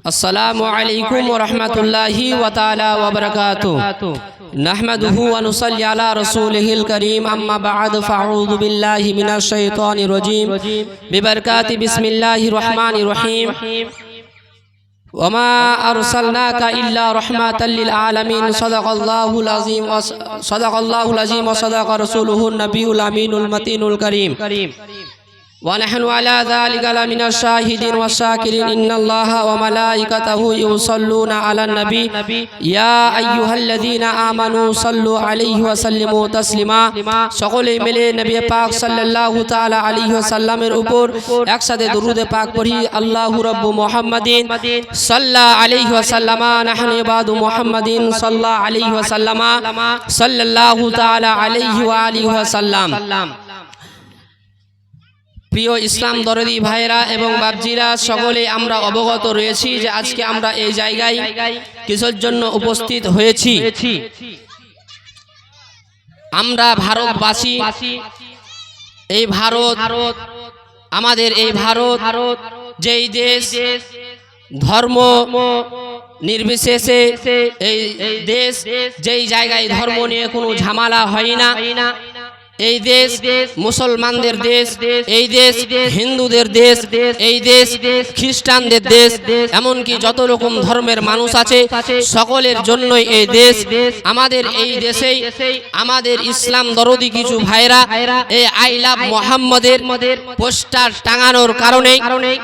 अस्सलामु अलैकुम व रहमतुल्लाहि व तआला व बरकातुहू नहमदुहु व नुसल्ली अला रसूलिहिल करीम अम्मा बअद फअऊज़ु बिल्लाहि मिनश शैतानिर रजीम बिबरकाति बिस्मिल्लाहिर रहमानिर रहीम वमा अरसलनाका इल्ला रहमतल लिल आलमीन सदक़ल्लाहुल अज़ीम व सदक़ रसूलुहुन नबियुल अमीनुल मतीनुल करीम वनहनु अला ज़ालिका लमिनश शाहिदीन वश्शाकिरीन इन्नल्लाहा व मलाइकतहु युसल्लूना अलन नबी या अय्युहल्लज़ीना आमनू सल्लु अलैहि व सल्लिमू तस्लीमा। সকলে মিলে নবী পাক সাল্লাল্লাহু তাআলা আলাইহি ওয়াসাল্লামের উপর একসাথে দরুদ পাক পড়ি। আল্লাহু রাব্বু মুহাম্মাদিন সাল্লাল্লাহু আলাইহি ওয়াসাল্লামা নাহনু ইবাদু মুহাম্মাদিন সাল্লাল্লাহু আলাইহি ওয়াসাল্লামা সাল্লাল্লাহু তাআলা আলাইহি ওয়া আলিহি ওয়াসাল্লাম। প্রিয় ইসলাম দরদি ভাইরা এবং বাপজিরা, সকলে আমরা অবগত রয়েছি যে আজকে আমরা এই জায়গায় কিসের জন্য উপস্থিত হয়েছি। আমরা ভারতবাসী, এই ভারত আমাদের এই ভারত যেই দেশ ধর্ম নির্বিশেষে এই দেশ যেই জায়গায় ধর্ম নিয়ে কোনো ঝামেলা হয় না, এই দেশ মুসলমানদের দেশ, এই দেশ হিন্দুদের দেশ, এই দেশ খ্রিস্টানদের দেশ, এমনকি যত রকম ধর্মের মানুষ আছে সকলের জন্যই এই দেশ। আমাদের এই দেশেই আমাদের ইসলাম দরদি কিছু ভাইরা এই আই লাভ মোহাম্মদের পোস্টার টাঙানোর কারণে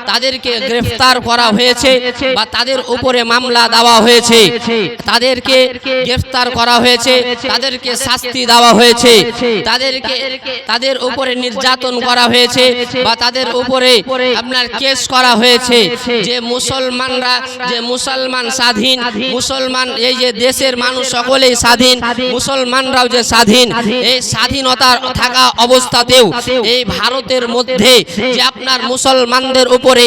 তাদেরকে গ্রেফতার করা হয়েছে বা তাদের উপরে মামলা দেওয়া হয়েছে, তাদেরকে গ্রেফতার করা হয়েছে, তাদেরকে শাস্তি দেওয়া হয়েছে, তাদের উপরে নির্যাতন করা হয়েছে বা তাদের উপরে আপনার কেস করা হয়েছে যে মুসলমানরা, যে মুসলমান স্বাধীন, মুসলমান এই যে দেশের মানুষ সকলেই স্বাধীন, মুসলমানরাও যে স্বাধীন, এই স্বাধীনতা থাকা অবস্থাতেও এই ভারতের মধ্যে যে আপনার মুসলমানদের উপরে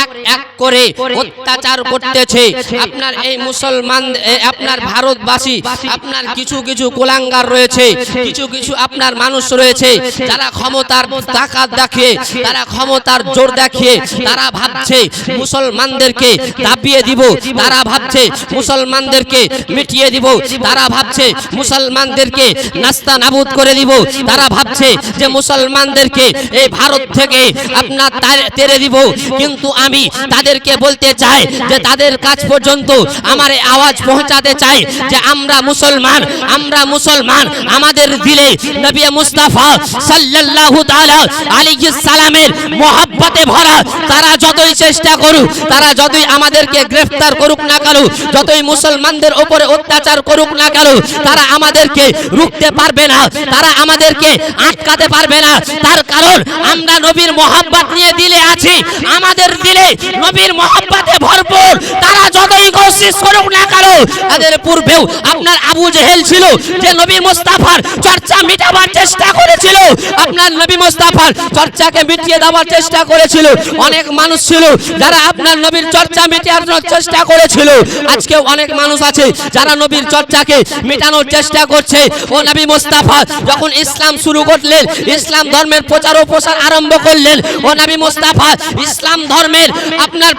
এক এক করে অত্যাচার করতেছে। আপনার এই মুসলমান আপনার ভারতবাসী আপনার কিছু কিছু কুলাঙ্গার রয়েছে, কিছু কিছু আপনার মানুষ রয়েছে যারা ক্ষমতার তাকাত দেখিয়ে, তারা ক্ষমতার জোর দেখিয়ে তারা ভাবছে মুসলমানদেরকে দাবিয়ে দিব, তারা ভাবছে মুসলমানদেরকে মিটিয়ে দিব, তারা ভাবছে মুসলমানদেরকে নাস্তা নাবুদ করে দিব, তারা ভাবছে যে মুসলমানদেরকে এই ভারত থেকে আপনার তেড়ে দিব। কিন্তু আমি তাদেরকে বলতে চাই যে তাদের কাছ পর্যন্ত আমার আওয়াজ পৌঁছাতে চাই যে আমরা মুসলমান, আমরা মুসলমান, আমাদের দিলে নবী মুস্তাফা সাল্লাল্লাহু তাআলা আলাইহি সালামের মোহাব্বতে ভরা। তারা যতই চেষ্টা করুক, তারা যতই আমাদেরকে গ্রেফতার করুক না কেন, যতই মুসলমানদের উপরে অত্যাচার করুক না কেন, তারা আমাদেরকে রুখতে পারবে না, তারা আমাদেরকে আটকাতে পারবে না। তার কারণ আমরা নবীর মোহাব্বত নিয়ে দিলে আছি, আমাদের দিলে নবীর মোহাব্বতে ভরপুর। তারা যতই কোশিশ করুক না কেন, তাদের পূর্বেও আপনার আবু জেহেল ছিল যে নবী মুস্তাফার চর্চা মিটাবার চেষ্টা করেছিল, আপনার নবী মুস্তাফার চর্চাকে মিটিয়ে দেওয়ার চেষ্টা করেছিল। অনেক মানুষ ছিল যারা আপনার নবীর চর্চা মিটানোর চেষ্টা করেছিল। আজকেও অনেক মানুষ আছে যারা নবীর চর্চাকে মেটানোর চেষ্টা করছে। ও নবী মুস্তাফা যখন ইসলাম শুরু করলেন, ইসলাম ধর্মের প্রচার ও প্রসার আরম্ভ করলেন, ও নবী মুস্তাফা ইসলাম ধর্মের আপনার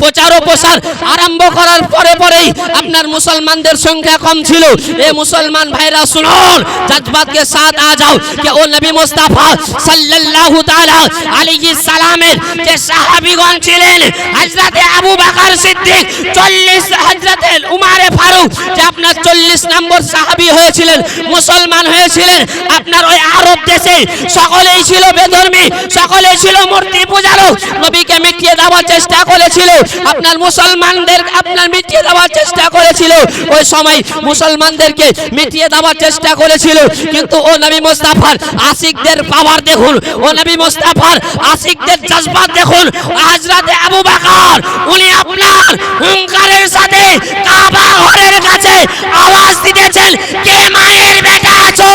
প্রচার ও প্রসার আরম্ভ করার পরে পরেই আপনার মুসলমানদের সংখ্যা কম ছিল। এ মুসলমান ভাইরা শুনুন, जज्बात के साथ आ जाओ कि ओ नबी मुस्ताफा सल्लल्लाहु ताला अलैहि सालामेर जे साहाबीगण छिलेन, हजरत আবু বকর সিদ্দিক 40, হযরত উমর ফারুক যে আপনার 40 নম্বর সাহাবী হয়েছিলেন, মুসলমান হয়েছিলেন। আপনার ওই আরব দেশে সকলেই ছিল বেধর্মী, সকলেই ছিল মূর্তি পূজারক, নবীকে মিটিয়ে দেওয়ার চেষ্টা করেছিল, আপনার মুসলমানদের আপনার মিটিয়ে দেওয়ার চেষ্টা করেছিল। ওই সময় মুসলমানদেরকে মিটিয়ে দেওয়ার চেষ্টা করেছিল। কিন্তু ও নবী মুস্তাফার আশিকদের পাওয়ার দেখুন, ও নবী মুস্তাফার আশিকদের জজবাত দেখুন। হযরত আবু বকর উনি আপনার হুঙ্কারের সাথে কাবা ঘরের কাছে আওয়াজ দিতেছেন, কে মায়ের বেটা আছো,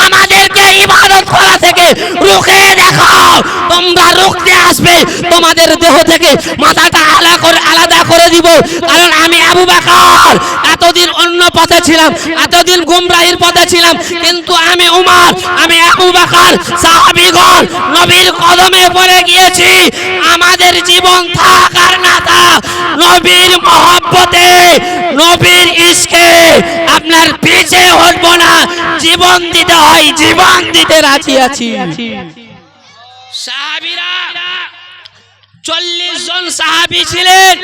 আমাদেরকে ইবাদত করা থেকে রুখে দেখাও। তোমরা রুখতে আসবে, তোমাদের দেহ থেকে মাথাটা আলাদা করে দিব, কারণ আমি আবু বকর এত এতদিন অন্য পথে ছিলাম, এতদিন গুমরাহির পথে ছিলাম, কিন্তু আমি উমর, আমি আবু বকর সাহাবীগণ নবীর কদমে পড়ে গিয়েছি। আমাদের জীবন থাক আর না থাক, নবীর মহব্বতে, নবীর ইশকে আপনার পিছে হটব না। জীবন দিতে হয়, জীবন দিতে রাজি আছি। সাহাবীরা 40 জন সাহাবী ছিলেন।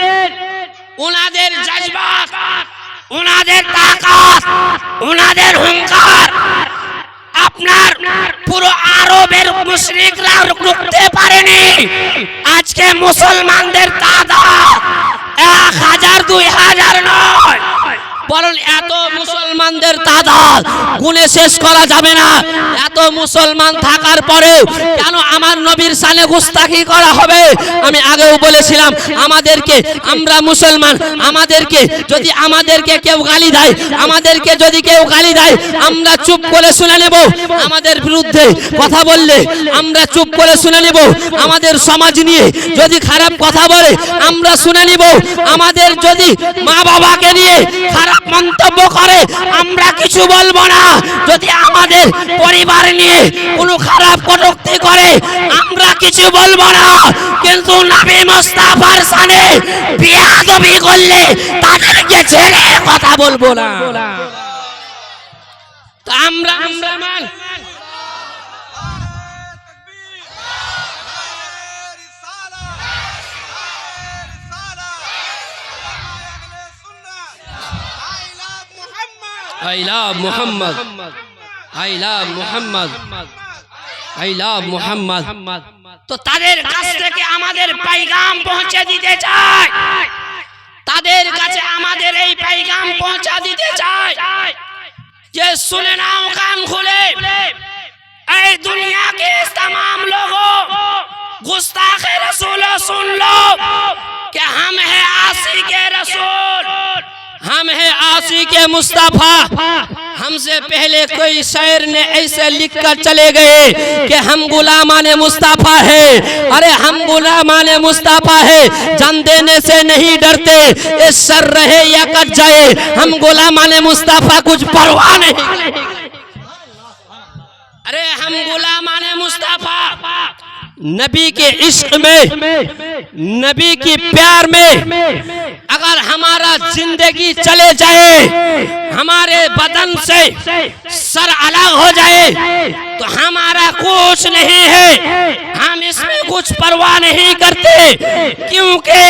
উনাদের জজবাত, উনাদের তাকাত, উনাদের হুঙ্কার আপনার পুরো আরবের মুশরিকরা রুখতে পারেনি। আজকে মুসলমানদের তাদাদ 1000 2000 নয়, বরং এত মুসলমানদের তাদাদ গুণে শেষ করা যাবে না। এত মুসলমান থাকার পরেও কেন আমার নবীর শানে গুস্তাখি করা হবে? আমি আগেও বলেছিলাম, আমাদেরকে, আমরা মুসলমান, আমাদেরকে যদি আমাদেরকে কেউ গালি দেয়, আমাদেরকে যদি কেউ গালি দেয়, আমরা চুপ করে শুনে নেব। আমাদের বিরুদ্ধে কথা বললে আমরা চুপ করে শুনে নেব। আমাদের সমাজ নিয়ে যদি খারাপ কথা বলে আমরা শুনে নিব। আমাদের যদি মা বাবাকে নিয়ে খারাপ মন্তব্য করে আমরা কিছু বলবো না। যদি আমাদের পরিবার নিয়ে কোনো খারাপ কটূক্তি করে আমরা কিছু বলবো না। কিন্তু নবী মুস্তাফার শানে বেয়াদবি করলে তাদেরকে ছেড়ে কথা বলবো না। তো আমরা মান I love Muhammad, I love Muhammad, I love Muhammad। তো তাদের কাছ থেকে আমাদের পাইগাম পৌঁছে দিতে চাই, তাদের কাছে আমাদের এই পাইগাম পৌঁছা দিতে চাই যে सुने नाओ कान खुले, ऐ दुनिया के तमाम लोगों, गुस्ताख रसूल सुन लो कि हम है आशिक रसूल, हम है आशिक मुस्तफा। हमसे पहले कोई शायर ने ऐसे लिखकर चले गए कि हम गुलामाने मुस्तफा है। अरे हम गुलामाने मुस्तफा है, जान देने से नहीं डरते, ये सर रहे या कट जाए, हम गुलामाने मुस्तफा कुछ परवाह नहीं। अरे हम गुलामाने मुस्तफा, नबी के इश्क में, नबी की प्यार में अगर हमारा जिंदगी चले जाए, हमारे बदन से सर अलग हो जाए तो हमारा कुछ नहीं है, हम इसमें कुछ परवाह नहीं करते। क्योंकि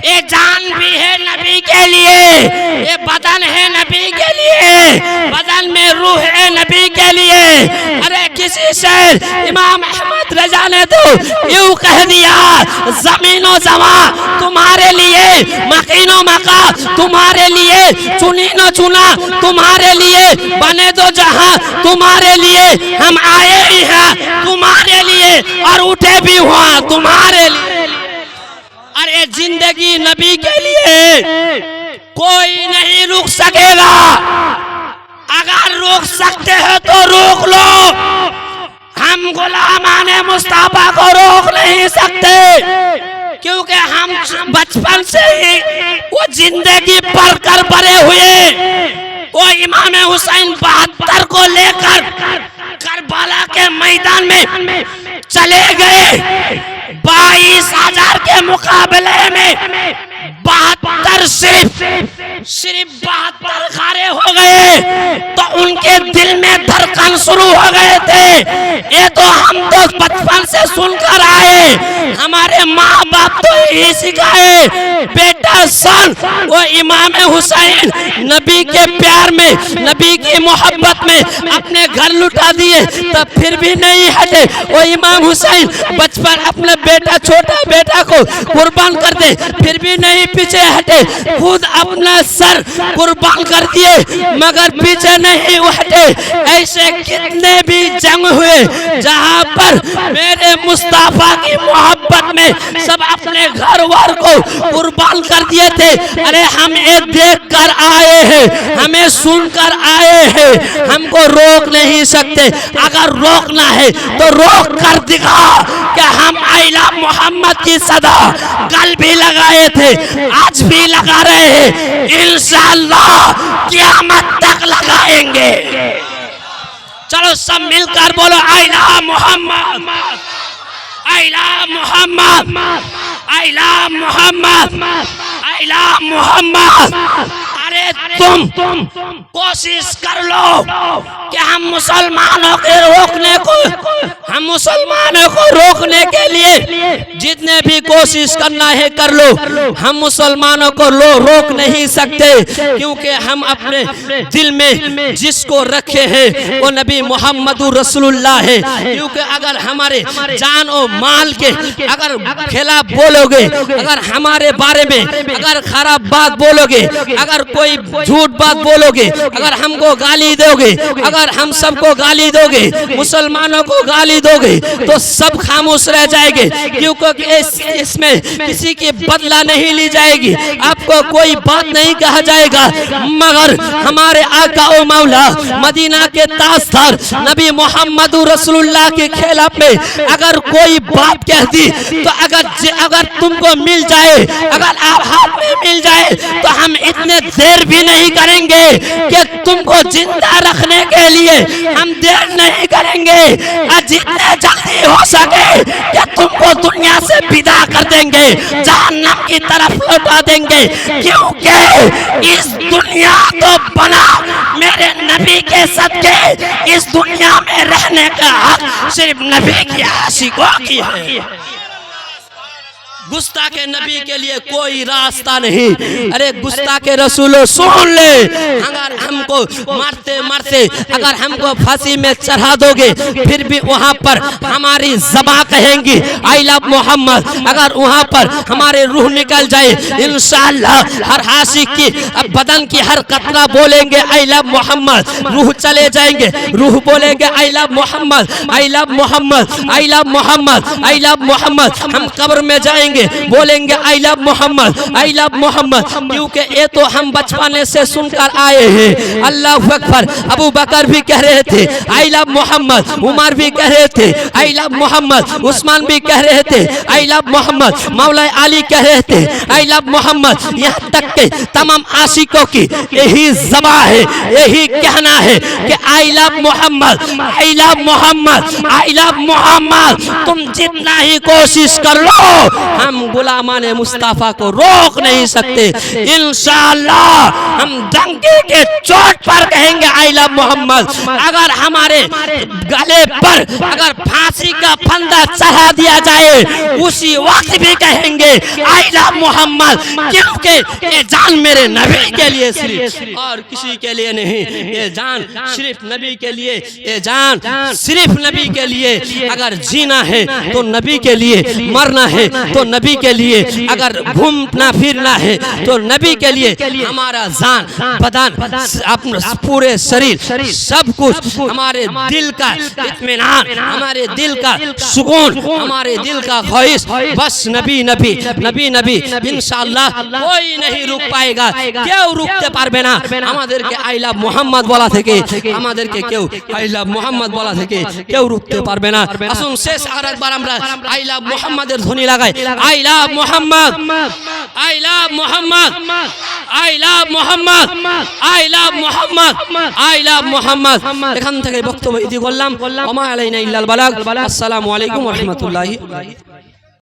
ये जान भी है नबी के लिए, ये बदन है नबी के लिए, बदन में रूह है नबी के लिए। अरे किसी शायर इमाम अहमद रजा ने तो यूं कह दिया, जमीनो जमा तुम्हारे लिए, मकीनो मका तुम्हारे लिए, चुनी न चुना तुम्हारे लिए, बने तो जहां तुम्हारे लिए, हम आए ही हैं तुम्हारे लिए और उठे भी हुआ तुम्हारे लिए। अरे जिंदगी नबी के लिए कोई नहीं रुक सकेगा, अगर रोक सकते हो तो रोक लो। हम गुलामाने मुस्तफा को रोक नहीं सकते, क्योंकि हम बचपन से ही वो जिंदगी पढ़ कर बड़े हुए। वो इमाम हुसैन 72 को लेकर करबला के मैदान में चले गए, 22,000 के मुकाबले में 72 सिर्फ 72 खड़े हो गए तो उनके दिल में धड़कन शुरू हो गए थे। ये तो हम तो बचपन से सुनकर आए, हमारे माँ बाप तो यही सिखाए, बेटा सन वो इमाम हुसैन नबी के प्यार में, नबी की मोहब्बत में अपने घर लुटा दिए, तब फिर भी नहीं हटे। वो इमाम हुसैन बचपन अपने बेटा, छोटा बेटा को कुर्बान कर दे, फिर भी नहीं पीछे हटे, खुद अपना सर कुर्बान कर दिए मगर पीछे नहीं हटे। ऐसे कितने भी जंग हुए जहां पर मेरे मुस्तफा की मोहब्बत में में सब अपने घर वार को कुर्बान कर दिए थे। अरे हम ये देख कर आए हैं, हमें सुनकर आए हैं, हमको रोक नहीं सकते। अगर रोकना है तो रोक कर दिखा कि हम आइला मोहम्मद की सदा कल भी लगाए थे, आज भी लगा रहे हैं, इंशाअल्लाह क़यामत तक लगाएंगे। चलो सब मिलकर बोलो आइला मोहम्मद, आइला मोहम्मद, आइला मोहम्मद, आइला मोहम्मद। अरे तुम कोशिश कर लो कि हम मुसलमानों के रोकने को, हम मुसलमानों को रोकने के लिए जितने भी कोशिश करना है कर लो। हम मुसलमानों को रोक नहीं सकते, क्योंकि हम अपने दिल में जिसको रखे हैं वो नबी मोहम्मदुर रसूलुल्लाह है। क्योंकि अगर हमारे जान और माल के अगर खिलाफ बोलोगे, अगर हमारे बारे में अगर खराब बात बोलोगे, अगर कोई झूठ बात बोलोगे, अगर हमको गाली दोगे, अगर हम सबको गाली दोगे, मुसलमानों को गाली दोगे, तो सब खामोश रह जाएंगे। क्योंकि इसमें किसी की बदला नहीं ली जाएगी, आपको कोई बात नहीं कहा जाएगा। मगर हमारे आका ओ मौला मदीना के ताजदार नबी मोहम्मदुर रसूलुल्लाह के खिलाफ में अगर कोई बात कह दी, तो अगर तुमको मिल जाए, अगर आप हाथ में मिल जाए, तो हम इतने देर भी नहीं करेंगे कि तुमको जिंदा रखने के लिए हम देर नहीं करेंगे। जितने जल्दी हो सके कि तुमको दुनिया से विदा कर देंगे, जहन्नम की तरफ लौटा देंगे। क्योंकि इस दुनिया तो बना मेरे नबी के सदके, इस दुनिया में रहने का हक सिर्फ नबी की आशिकों की है। गुस्ताखे नबी के लिए कोई रास्ता नहीं। अरे गुस्ताखे रसूलो सुन ले, अगर हमको मारते मारते अगर हमको फांसी में चढ़ा दोगे, फिर भी वहाँ पर हमारी ज़बां कहेंगी आई लव मोहम्मद। अगर वहाँ पर हमारे रूह निकल जाए, इंशाअल्लाह हर आशिक की बदन की हर कतरा बोलेंगे आई लव मोहम्मद, रूह चले जाएंगे, रूह बोलेंगे I love Mohammed, I love Mohammed, I love Mohammed, I love Mohammed. हम कब्र में जाएंगे, बोलेंगे I love Mohammed, I love Mohammed. क्योंकि ये तो हम बचपने से सुनकर आए हैं। अल्लाह अकबर। अबू बकर भी कह रहे थे आई लव मोहम्मद, उमर भी कह रहे थे आई लव मोहम्मद, उस्मान भी कह रहे थे आई लव मोहम्मद, मौला अली कह रहे थे आई लव मोहम्मद। यहाँ तक के तमाम आशिकों की यही ज़बां है, यही कहना है कि I love Mohammed, I love Mohammed, I love Mohammed. तुम जितना ही कोशिश कर लो, हम गुलामाने मुस्तफा को रोक नहीं सकते। इंशाअल्लाह हम डंके के चोट पर कहेंगे आई लव मोहम्मद। अगर हमारे गले पर अगर फांसी का फंदा चढ़ा दिया जाए, उसी वक्त भी कहेंगे आई लव मोहम्मद। क्योंकि ये जान मेरे नबी के लिए सिर्फ और किसी के लिए नहीं, ये जान सिर्फ नबी के लिए, ये जान सिर्फ नबी के लिए। अगर जीना है तो नबी के लिए, मरना है तो नबी के लिए, अगर घूमना फिरना है तो नबी के लिए। हमारा जान, बदन, अपना पूरे शरीर, सब कुछ, हमारे दिल का इत्मीनान, हमारे दिल का सुकून, हमारे दिल का ख्वाहिश बस नबी नबी नबी नबी। इंशाअल्लाह कोई नहीं रुक पाएगा। क्यों रुकते पारबे ना? আমাদেরকে আই লাভ মোহাম্মদ বলা থেকে, আমাদেরকে কেউ আই লাভ মোহাম্মদ বলা থেকে কেউ রুখতে পারবে না। আসুন শেষ আরেকবার আমরা আই লাভ মোহাম্মদের ধ্বনি লাগাই। I love Muhammad, I love Muhammad, I love Muhammad, I love Muhammad, I love Muhammad। এখান থেকে বক্তব্য ইতি করলাম। ওমা আলাইনা ইল্লাল বালাগ। আসসালামু আলাইকুম ওয়া রাহমাতুল্লাহি।